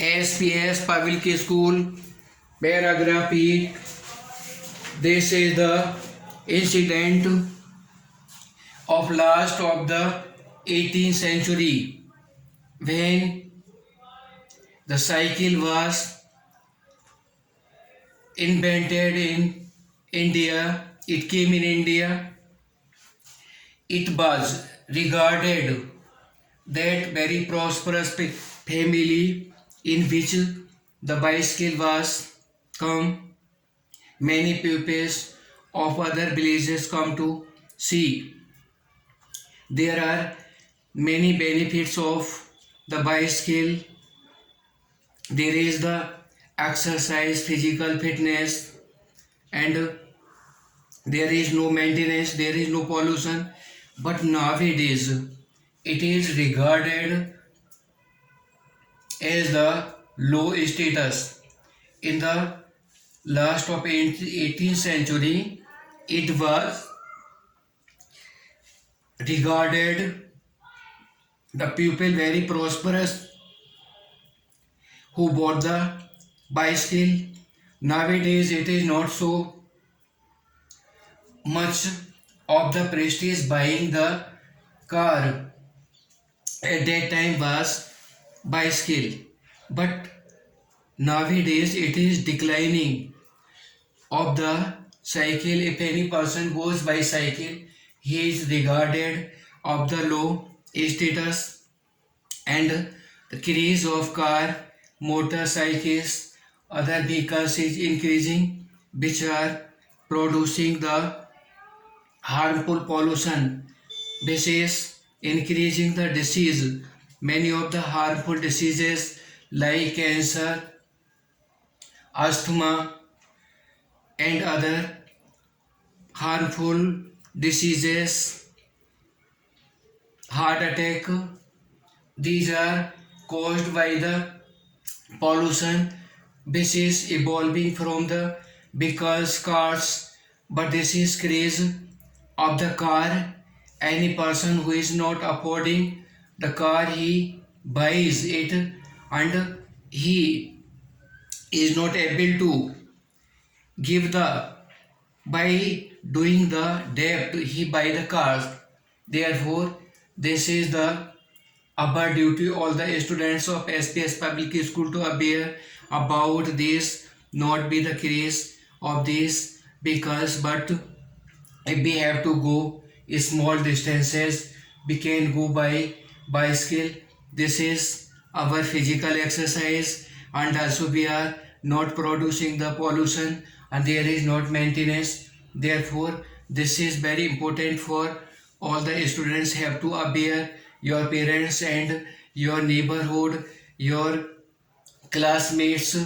SPS Public School, paragraph 8. This is the incident of last of the 18th century when the cycle was invented in India. It came in India. It was regarded that very prosperous family in which the bicycle was come. Many pupils of other villages come to see. There are many benefits of the bicycle. There is the exercise, physical fitness, and there is no maintenance, there is no pollution. But nowadays it is regarded as the low status. In the last of 18th century, it was regarded the people very prosperous who bought the bicycle. Nowadays it is not so much of the prestige buying the car. At that time was bicycle, but nowadays it is declining of the cycle. If any person goes by cycle, he is regarded of the low status, and the craze of car, motorcycles, other vehicles is increasing, which are producing the harmful pollution, which is increasing the disease. Many of the harmful diseases like cancer, asthma, and other harmful diseases, heart attack, these are caused by the pollution which is evolving from the vehicles, cars. But this is craze of the car. Any person who is not affording the car, he buys it, and he is not able to give the, by doing the debt, he buy the cars. Therefore this is the our duty, all the students of SPS Public School, to aware about this, not be the case of this, because but if we have to go small distances, we can go by bicycle. This is our physical exercise, and also we are not producing the pollution, and there is not maintenance. Therefore this is very important for all the students. Have to aware your parents and your neighborhood, your classmates,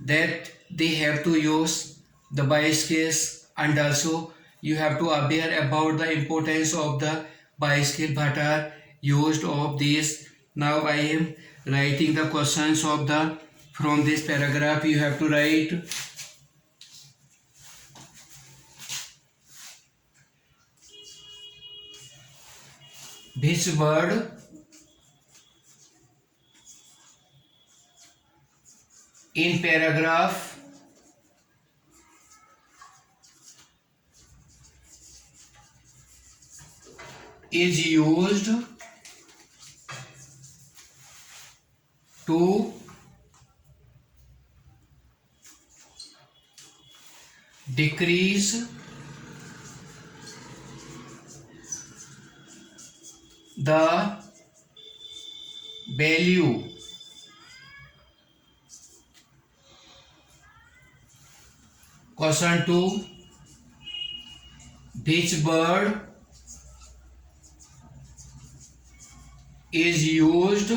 that they have to use the bicycles, and also you have to aware about the importance of the bicycle that are used of these. Now I am writing the questions of the from this paragraph. You have to write which word in paragraph is used to decrease the value question 2. Which bird is used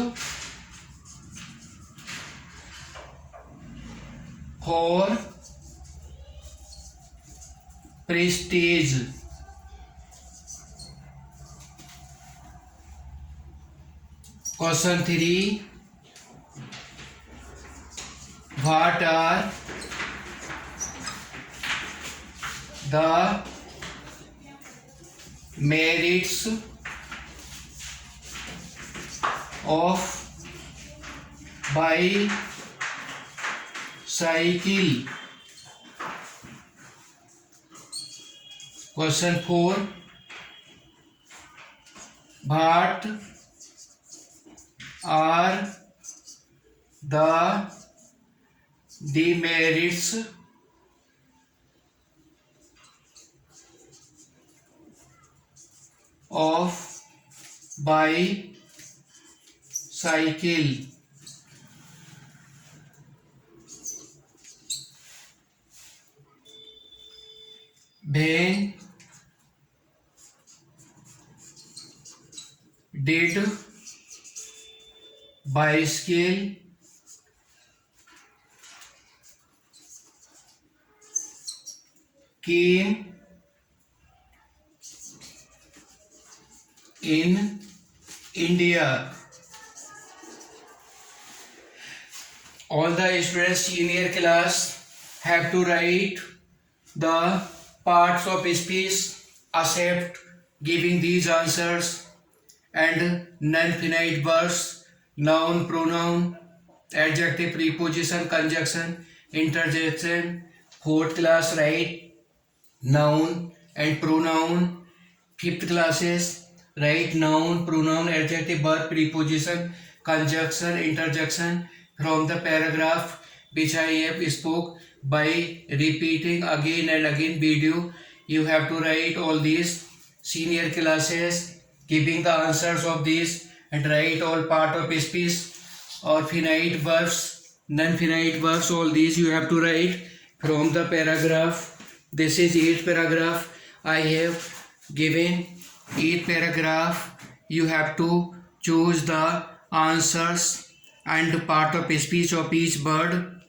for prestige? Question 3. What are the merits of bicycle. Question 4. What are the demerits of bicycle? When did bicycle came in India? All the students senior class have to write the parts of speech except giving these answers and non-finite verbs, noun, pronoun, adjective, preposition, conjunction, interjection. Fourth class write noun and pronoun. Fifth classes write noun, pronoun, adjective, verb, preposition, conjunction, interjection from the paragraph which I have spoke. By repeating again and again video, you have to write all these. Senior classes giving the answers of these and write all part of speech or finite verbs, non-finite verbs, all these you have to write from the paragraph. This is 8th paragraph. I have given 8th paragraph. You have to choose the answers and part of speech of each word.